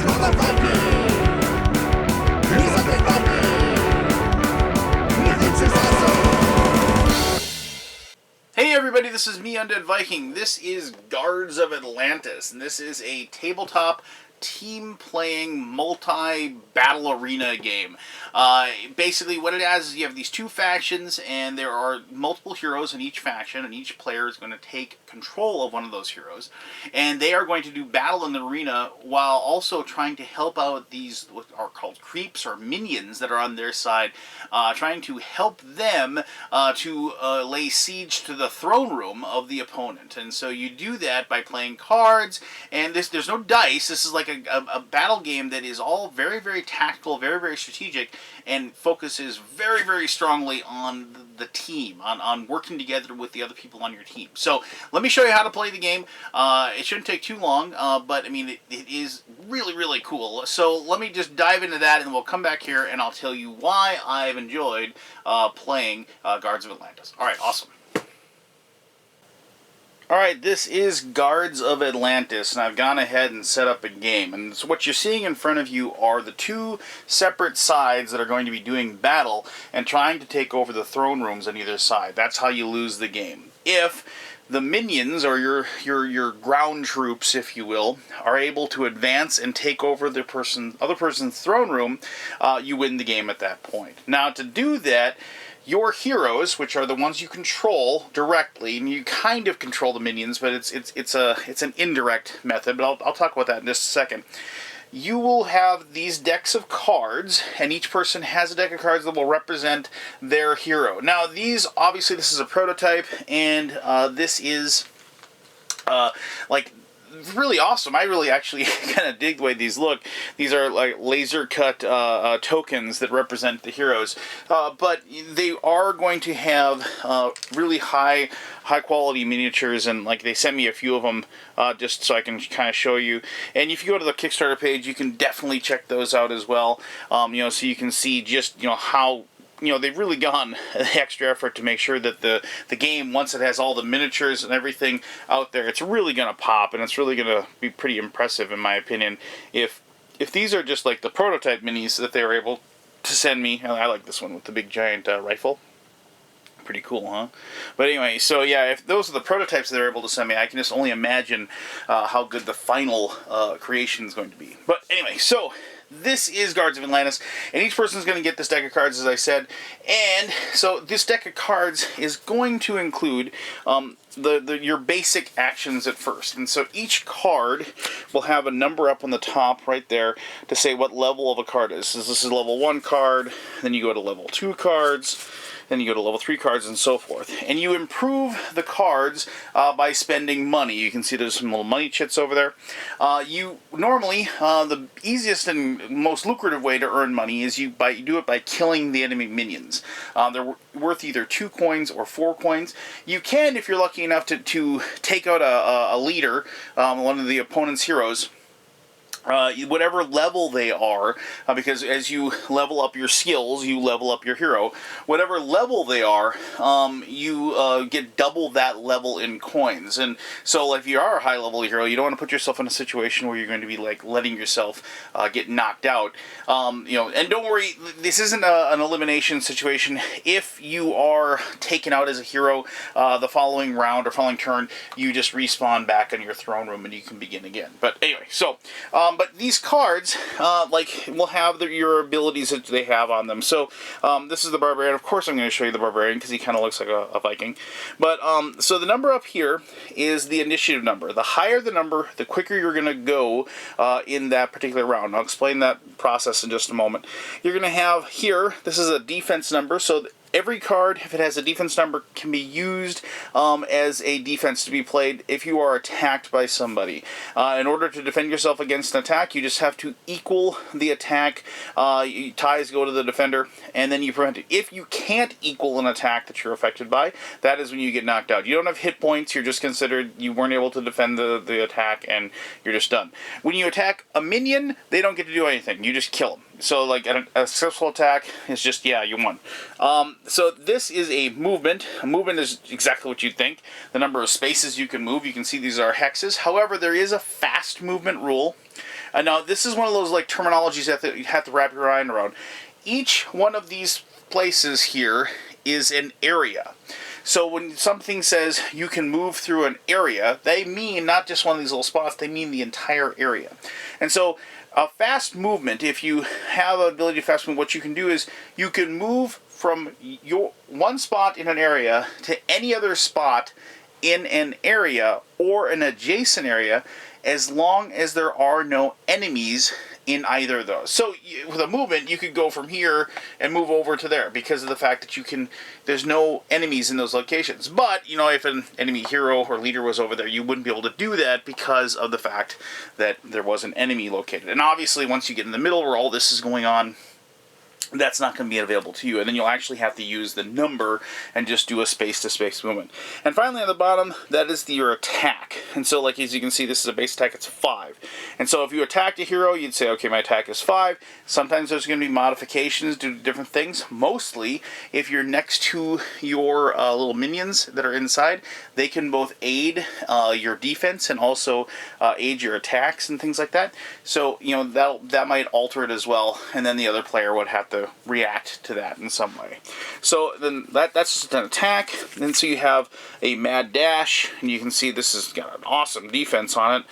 Hey everybody, this is me, Undead Viking. This is Guards of Atlantis, and this is a tabletop team-playing multi-battle arena game. Basically what it has is you have these two factions, and there are multiple heroes in each faction, and each player is going to take control of one of those heroes, and they are going to do battle in the arena while also trying to help out these what are called creeps or minions that are on their side, trying to help them to lay siege to the throne room of the opponent. And so you do that by playing cards, and there's no dice. This is like a battle game that is all very, very tactical, very, very strategic, and focuses very, very strongly on the team, on working together with the other people on your team. So let me show you how to play the game. It shouldn't take too long, but I mean, it is really, really cool. So let me just dive into that, and we'll come back here, and I'll tell you why I've enjoyed playing Guards of Atlantis. All right, awesome. Alright, this is Guards of Atlantis, and I've gone ahead and set up a game. And so what you're seeing in front of you are the two separate sides that are going to be doing battle and trying to take over the throne rooms on either side. That's how you lose the game. If the minions, or your ground troops, if you will, are able to advance and take over the other person's throne room, you win the game at that point. Now, to do that, your heroes, which are the ones you control directly, and you kind of control the minions, but it's an indirect method, but I'll talk about that in just a second. You will have these decks of cards, and each person has a deck of cards that will represent their hero. Now, obviously this is a prototype, and this is like really awesome. I really actually kind of dig the way these look. These are like laser cut tokens that represent the heroes, but they are going to have really high quality miniatures, and like they sent me a few of them just so I can kind of show you. And if you go to the Kickstarter page, you can definitely check those out as well. So you can see just how they've really gone the extra effort to make sure that the game, once it has all the miniatures and everything out there, it's really going to pop, and it's really going to be pretty impressive, in my opinion. If these are just like the prototype minis that they were able to send me, I like this one with the big giant rifle. Pretty cool, huh? But anyway, so yeah, if those are the prototypes they're able to send me, I can just only imagine how good the final creation is going to be. But anyway, so this is Guards of Atlantis, and each person is going to get this deck of cards, as I said. And so this deck of cards is going to include your basic actions at first. And so each card will have a number up on the top right there to say what level of a card is. So this is level 1 card, then you go to level 2 cards, then you go to level 3 cards, and so forth. And you improve the cards by spending money. You can see there's some little money chits over there. You normally, the easiest and most lucrative way to earn money is you do it by killing the enemy minions. They're worth either 2 coins or 4 coins. You can, if you're lucky enough to take out a leader, one of the opponent's heroes, whatever level they are, because as you level up your skills, you level up your hero. Whatever level they are, you get double that level in coins. And so if you are a high level hero, you don't want to put yourself in a situation where you're going to be like letting yourself get knocked out. And don't worry, this isn't an elimination situation. If you are taken out as a hero, the following round or following turn, you just respawn back in your throne room and you can begin again. But anyway, so but these cards, will have your abilities that they have on them. So, this is the Barbarian. Of course I'm going to show you the Barbarian, because he kind of looks like a Viking. But, so the number up here is the initiative number. The higher the number, the quicker you're going to go in that particular round. I'll explain that process in just a moment. You're going to have here, this is a defense number, so every card, if it has a defense number, can be used as a defense to be played if you are attacked by somebody. In order to defend yourself against an attack, you just have to equal the attack. Ties go to the defender, and then you prevent it. If you can't equal an attack that you're affected by, that is when you get knocked out. You don't have hit points, you're just considered you weren't able to defend the attack, and you're just done. When you attack a minion, they don't get to do anything. You just kill them. So, like, a successful attack is just, yeah, you won. So this is a movement. A movement is exactly what you'd think. The number of spaces you can move. You can see these are hexes. However, there is a fast movement rule. Now, this is one of those like terminologies that you have to wrap your mind around. Each one of these places here is an area. So when something says you can move through an area, they mean not just one of these little spots, they mean the entire area. And so a fast movement, if you have the ability to fast move, what you can do is you can move from your one spot in an area to any other spot in an area or an adjacent area, as long as there are no enemies in either of those. So with a movement, you could go from here and move over to there because of the fact that there's no enemies in those locations. But, you know, if an enemy hero or leader was over there, you wouldn't be able to do that because of the fact that there was an enemy located. And obviously, once you get in the middle where all this is going on, that's not going to be available to you, and then you'll actually have to use the number and just do a space-to-space movement. And finally, on the bottom, that is your attack. And so, like as you can see, this is a base attack. It's 5. And so, if you attacked a hero, you'd say, okay, my attack is 5. Sometimes there's going to be modifications due to different things. Mostly, if you're next to your little minions that are inside, they can both aid your defense and also aid your attacks and things like that. So, you know, that might alter it as well, and then the other player would have to react to that in some way. So then that's just an attack. Then so you have a mad dash, and you can see this has got an awesome defense on it.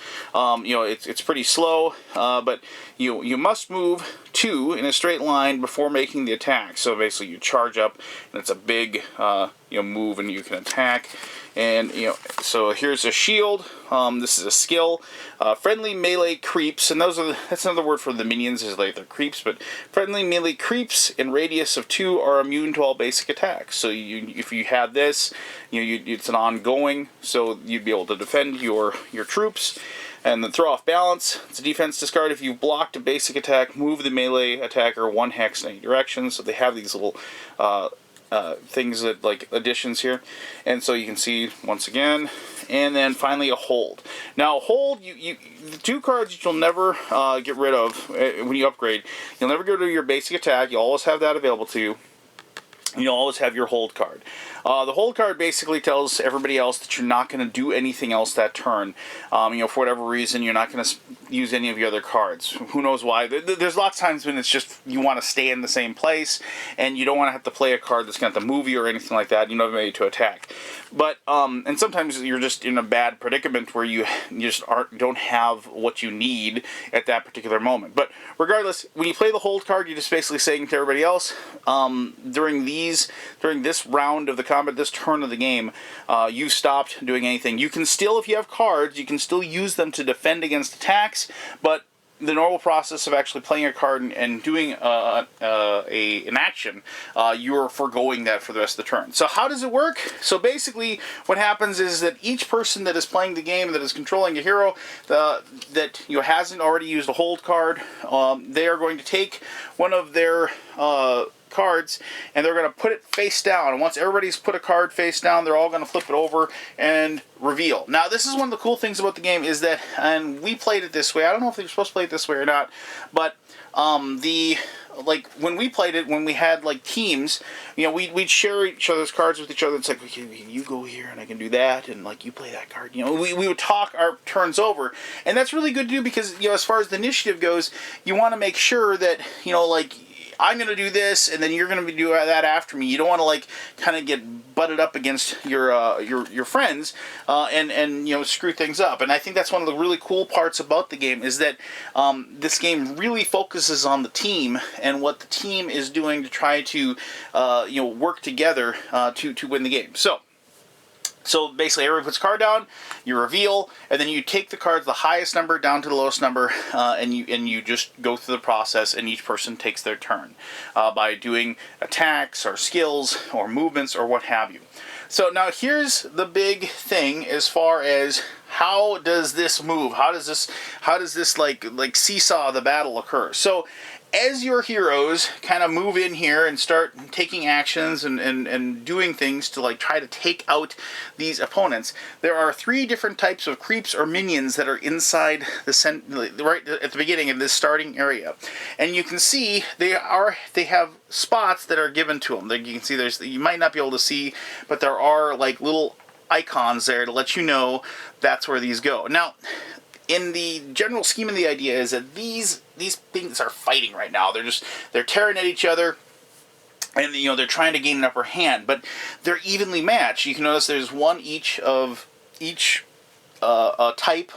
You know, it's pretty slow, but you must move 2 in a straight line before making the attack. So basically, you charge up, and it's a big move, and you can attack. And so here's a shield. This is a skill. Friendly melee creeps, and that's another word for the minions, is like they're creeps. But friendly melee creeps in radius of 2 are immune to all basic attacks. So if you had this, it's an ongoing. So you'd be able to defend your troops. And then throw off balance. It's a defense discard. If you've blocked a basic attack, move the melee attacker 1 hex in any direction. So they have these little things that like additions here, and so you can see once again. And then finally a hold. Now hold, the 2 cards that you'll never get rid of when you upgrade. You'll never go to your basic attack. You always have that available to you. You'll always have your hold card. The hold card basically tells everybody else that you're not going to do anything else that turn. For whatever reason, you're not going to use any of your other cards. Who knows why? There's lots of times when it's just you want to stay in the same place, and you don't want to have to play a card that's going to have to move you or anything like that. You know, maybe to attack. But and sometimes you're just in a bad predicament where you just don't have what you need at that particular moment. But regardless, when you play the hold card, you're just basically saying to everybody else, during this round of the combat, this turn of the game, you stopped doing anything. You can still, if you have cards, you can still use them to defend against attacks, but the normal process of actually playing a card and doing an action, you're foregoing that for the rest of the turn. So how does it work? So basically what happens is that each person that is playing the game, that is controlling a hero, that hasn't already used a hold card, they are going to take one of their cards, and they're going to put it face down. And once everybody's put a card face down, they're all going to flip it over and reveal. Now, this is one of the cool things about the game is that, and we played it this way. I don't know if you're supposed to play it this way or not, but when we played it, when we had like teams, we'd share each other's cards with each other. It's like, okay, you go here and I can do that, and like you play that card. We would talk our turns over, and that's really good to do because as far as the initiative goes, you want to make sure that I'm going to do this, and then you're going to do that after me. You don't want to kind of get butted up against your friends and screw things up. And I think that's one of the really cool parts about the game is that this game really focuses on the team and what the team is doing to try to work together to win the game. So basically, everyone puts a card down, you reveal, and then you take the cards, the highest number down to the lowest number, and you just go through the process, and each person takes their turn by doing attacks or skills or movements or what have you. So now here's the big thing as far as how does this move? How does this like seesaw the battle occur? So as your heroes kind of move in here and start taking actions and doing things to try to take out these opponents, there are 3 different types of creeps or minions that are inside right at the beginning of this starting area. And you can see they have spots that are given to them. You can see you might not be able to see, but there are little icons there to let you know that's where these go. Now, in the general scheme of the idea is that these things are fighting right now. They're tearing at each other. And, they're trying to gain an upper hand, but they're evenly matched. You can notice there's one each of each type,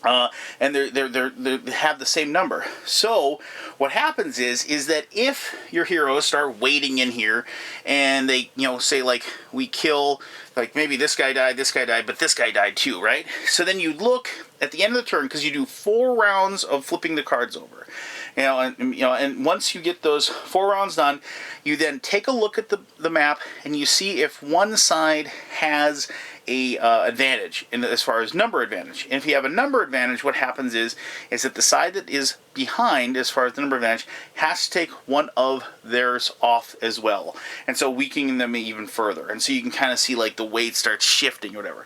and they have the same number. So what happens is that if your heroes start waiting in here, and they say like we kill, like maybe this guy died, but this guy died too, right? So then you look at the end of the turn, because you do 4 rounds of flipping the cards over. And once you get those 4 rounds done, you then take a look at the map, and you see if one side has a advantage as far as number advantage. And if you have a number advantage, what happens is that the side that is behind, as far as the number advantage, has to take one of theirs off as well, and so weakening them even further. And so you can kind of see like the weight starts shifting or whatever.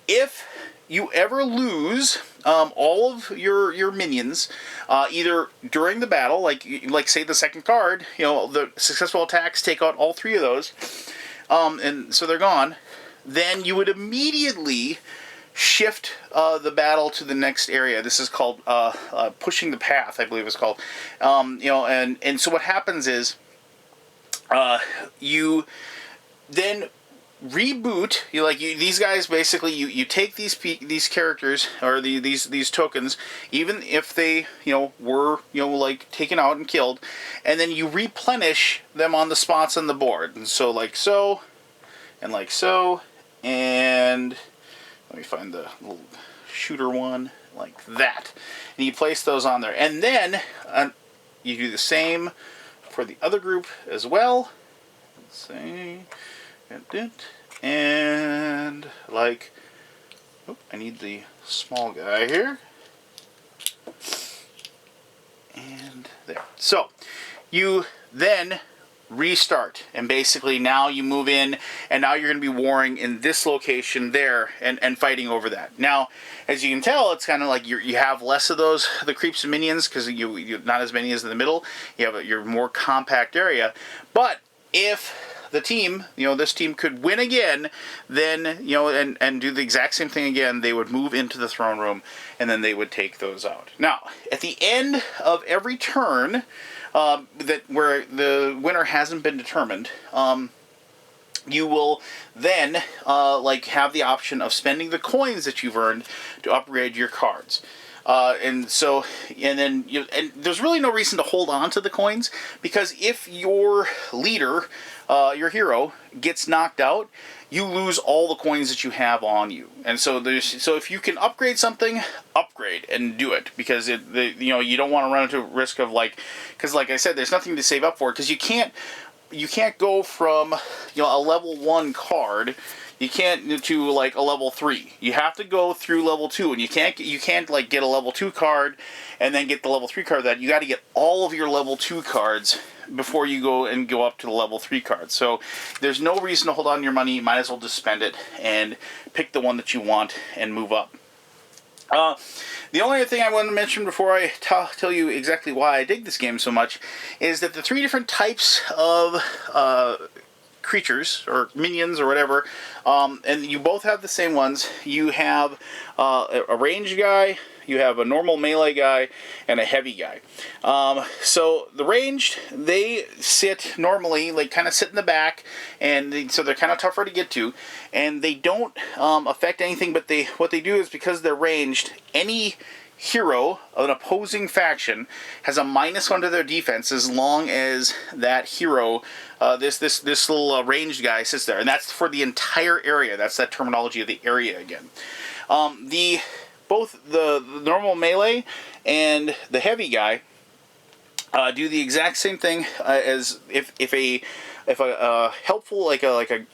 If you ever lose all of your minions, either during the battle, like say the second card, the successful attacks take out all 3 of those, and so they're gone, then you would immediately shift the battle to the next area. This is called pushing the path, I believe it's called. And so what happens is you then reboot. These guys basically, you take these characters, or these tokens, even if they were like taken out and killed, and then you replenish them on the spots on the board. And so like so, and like so, and let me find the little shooter one, like that, and you place those on there, and then you do the same for the other group as well. Let's see. And like, I need the small guy here, and there. So you then restart, and basically now you move in, and now you're going to be warring in this location there, and fighting over that. Now, as you can tell, it's kind of like you have less of the creeps and minions, because you not as many as in the middle. You have your more compact area. But if the team, this team could win again, then, and do the exact same thing again, they would move into the throne room, and then they would take those out. Now, at the end of every turn, where the winner hasn't been determined, you will then have the option of spending the coins that you've earned to upgrade your cards. And there's really no reason to hold on to the coins, because if your leader, your hero, gets knocked out, you lose all the coins that you have on you. And so if you can upgrade something, upgrade and do it, because you don't want to run into risk of because like I said, there's nothing to save up for, because you can't go from a level 1 card. You can't to like a level 3. You have to go through level 2, and you can't like get a level 2 card and then get the level 3 card. That you got to get all of your level 2 cards before you go up to the level 3 cards. So there's no reason to hold on to your money. You might as well just spend it and pick the one that you want and move up. The only other thing I want to mention before I tell you exactly why I dig this game so much is that the 3 different types of creatures or minions or whatever, and you both have the same ones. You have a ranged guy, you have a normal melee guy, and a heavy guy. So the ranged, they sit normally, kind of sit in the back, and so they're kind of tougher to get to, and they don't affect anything, but what they do is, because they're ranged, any hero of an opposing faction has a -1 to their defense as long as that hero, this little ranged guy, sits there, and that's for the entire area. That's that terminology of the area again. Both the normal melee and the heavy guy do the exact same thing as if a helpful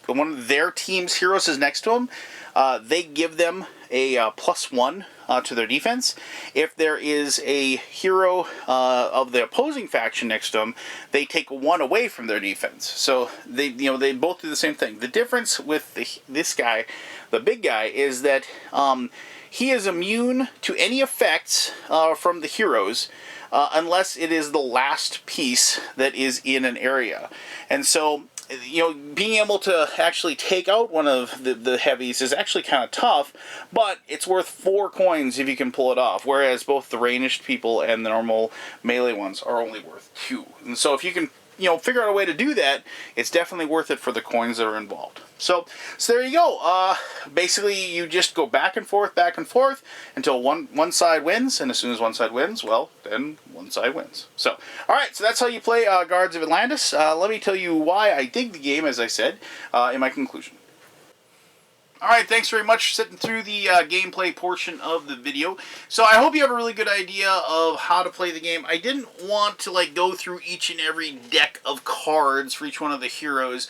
one of their team's heroes is next to them. They give them a +1 to their defense. If there is a hero of the opposing faction next to them, they take 1 away from their defense. So they both do the same thing. The difference with this guy, the big guy, is that he is immune to any effects from the heroes, unless it is the last piece that is in an area. And so being able to actually take out one of the heavies is actually kind of tough, but it's worth 4 coins if you can pull it off, whereas both the ranged people and the normal melee ones are only worth 2. And so if you can, figure out a way to do that, it's definitely worth it for the coins that are involved. So there you go. Basically, you just go back and forth until one side wins, and as soon as one side wins, well, then one side wins. So, all right, so that's how you play Guards of Atlantis. Let me tell you why I dig the game, as I said, in my conclusion. Alright, thanks very much for sitting through the gameplay portion of the video. So I hope you have a really good idea of how to play the game. I didn't want to go through each and every deck of cards for each one of the heroes,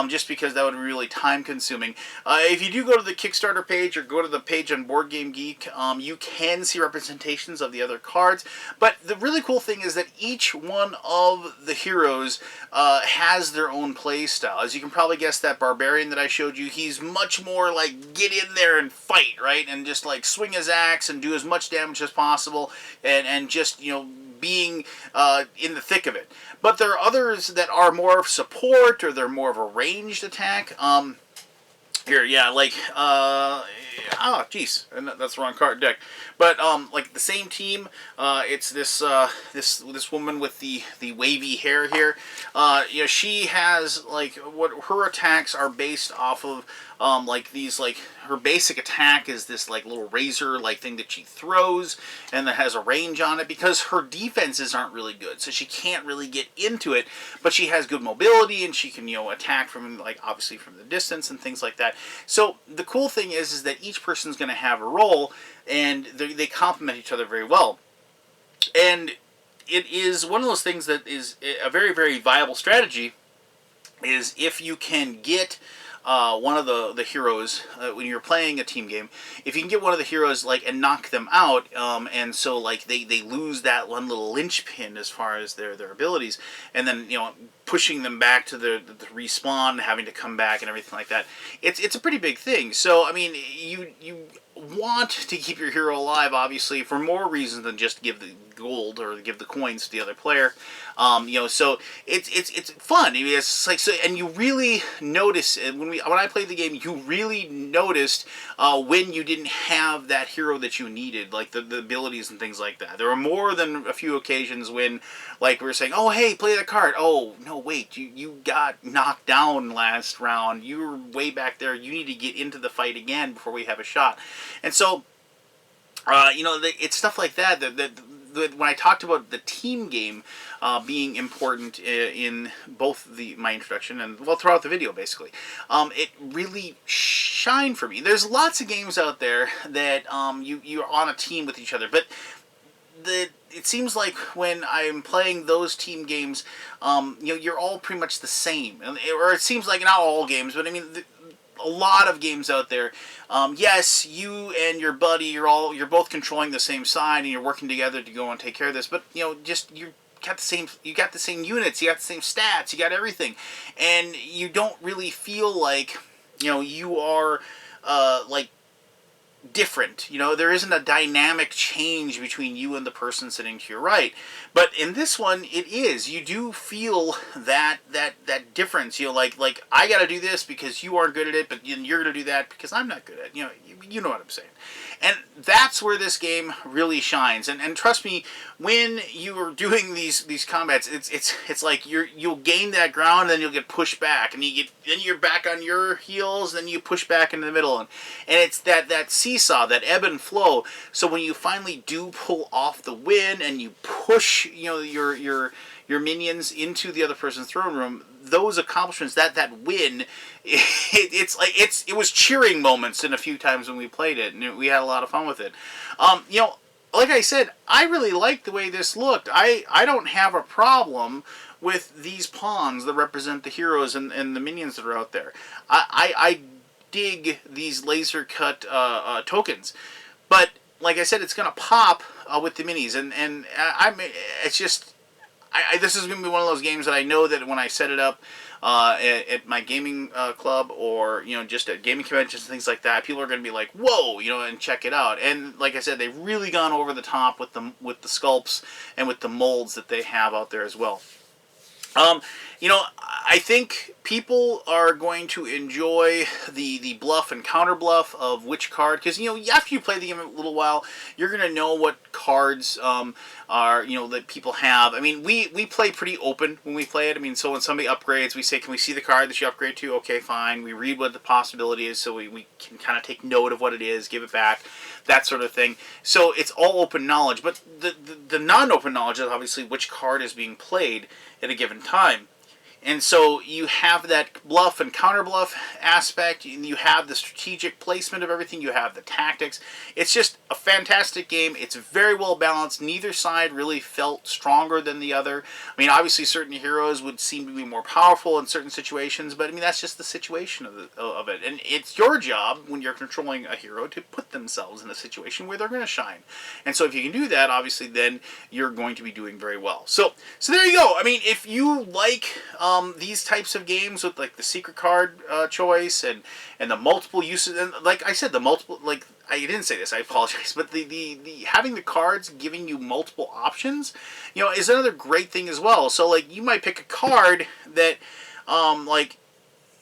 just because that would be really time consuming. If you do go to the Kickstarter page or go to the page on Board Game Geek, you can see representations of the other cards. But the really cool thing is that each one of the heroes has their own play style. As you can probably guess, that Barbarian that I showed you, he's much more get in there and fight, right? And just swing his axe and do as much damage as possible, and just, being in the thick of it. But there are others that are more of support, or they're more of a ranged attack. Here, yeah, jeez, and that's the wrong card deck. But the same team, it's this this woman with the wavy hair here. She has what her attacks are based off of. Her basic attack is this little razor thing that she throws, and that has a range on it, because her defenses aren't really good, so she can't really get into it. But she has good mobility, and she can attack from obviously from the distance and things like that. So the cool thing is that each person's going to have a role, and they complement each other very well. And it is one of those things that is a very, very viable strategy, is if you can get one of the heroes, when you're playing a team game, if you can get one of the heroes and knock them out, and so they lose that one little linchpin as far as their abilities, and then pushing them back to the respawn, having to come back and everything like that. It's a pretty big thing. So I mean, you want to keep your hero alive, obviously, for more reasons than just give the gold or give the coins to the other player. So it's fun. I mean, it's so, and you really notice when I played the game, you really noticed when you didn't have that hero that you needed, the abilities and things like that. There were more than a few occasions when we were saying, "Oh, hey, play that card." "Oh, no, wait, you got knocked down last round. You were way back there. You need to get into the fight again before we have a shot." And so, it's stuff like that when I talked about the team game being important in both my introduction and throughout the video, basically, it really shined for me. There's lots of games out there that you're on a team with each other, but it seems like when I'm playing those team games, you're all pretty much the same, or it seems like, not all games, but I mean, a lot of games out there. Yes, you and your buddy, you're both controlling the same side, and you're working together to go and take care of this. But you got the same units, you got the same stats, you got everything, and you don't really feel like you are different. There isn't a dynamic change between you and the person sitting to your right. But in this one, it is. You do feel that difference. I got to do this because you aren't good at it, but you're going to do that because I'm not good at it. You know what I'm saying. And that's where this game really shines. And trust me, when you are doing these combats, it's like you'll gain that ground, and then you'll get pushed back, and then you're back on your heels, then you push back into the middle, and it's that seesaw, that ebb and flow. So when you finally do pull off the win, and you push your minions into the other person's throne room, those accomplishments, that win, it was cheering moments in a few times when we played it, and we had a lot of fun with it. Like I said, I really liked the way this looked. I don't have a problem with these pawns that represent the heroes and the minions that are out there. I dig these laser cut tokens, but like I said, it's gonna pop with the minis, and it's just. This is going to be one of those games that I know that when I set it up at my gaming club, or just at gaming conventions and things like that, people are going to be like, "Whoa!" And check it out. And like I said, they've really gone over the top with the sculpts and with the molds that they have out there as well. Um, you know, I think people are going to enjoy the bluff and counter bluff of which card, because you know after you play the game a little while, you're gonna know what cards are, you know, that people have. I mean, we play pretty open when we play it. I mean, so when somebody upgrades, we say, can we see the card that you upgrade to? Okay, fine. We read what the possibility is, so we can kind of take note of what it is, give it back, that sort of thing. So it's all open knowledge, but the non-open knowledge is obviously which card is being played at a given time. And so you have that bluff and counter bluff aspect. You have the strategic placement of everything. You have the tactics. It's just a fantastic game. It's very well balanced. Neither side really felt stronger than the other. I mean, obviously, certain heroes would seem to be more powerful in certain situations, but I mean, that's just the situation of it. And it's your job when you're controlling a hero to put themselves in a situation where they're going to shine. And so if you can do that, obviously, then you're going to be doing very well. So there you go. I mean, if you like these types of games with like the secret card choice and the multiple uses, and like I said, the multiple, like I didn't say this, I apologize, but the having the cards giving you multiple options, you know, is another great thing as well. So like you might pick a card that like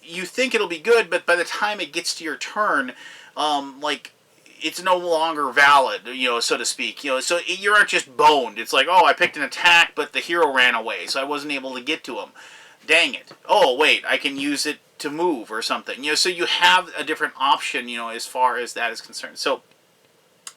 you think it'll be good, but by the time it gets to your turn, like it's no longer valid, you know, so to speak. You know, so you aren't just boned. It's like, oh, I picked an attack, but the hero ran away, so I wasn't able to get to him. Dang it. Oh, wait, I can use it to move or something. You know, so you have a different option, you know, as far as that is concerned. So,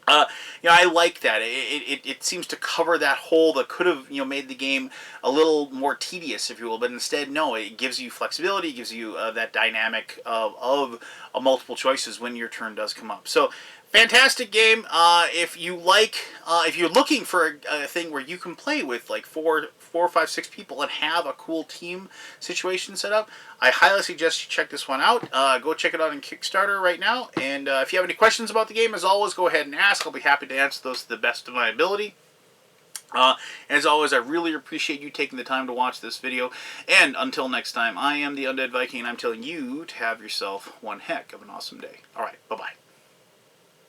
you know, I like that. It seems to cover that hole that could have, you know, made the game a little more tedious, if you will. But instead, no, it gives you flexibility. It gives you that dynamic of multiple choices when your turn does come up. So, fantastic game. If you like, if you're looking for a thing where you can play with like four, 5, 6 people and have a cool team situation set up, I highly suggest you check this one out. Go check it out on Kickstarter right now. And if you have any questions about the game, as always, go ahead and ask. I'll be happy to answer those to the best of my ability. As always, I really appreciate you taking the time to watch this video. And until next time, I am the Undead Viking, and I'm telling you to have yourself one heck of an awesome day. Alright, bye-bye.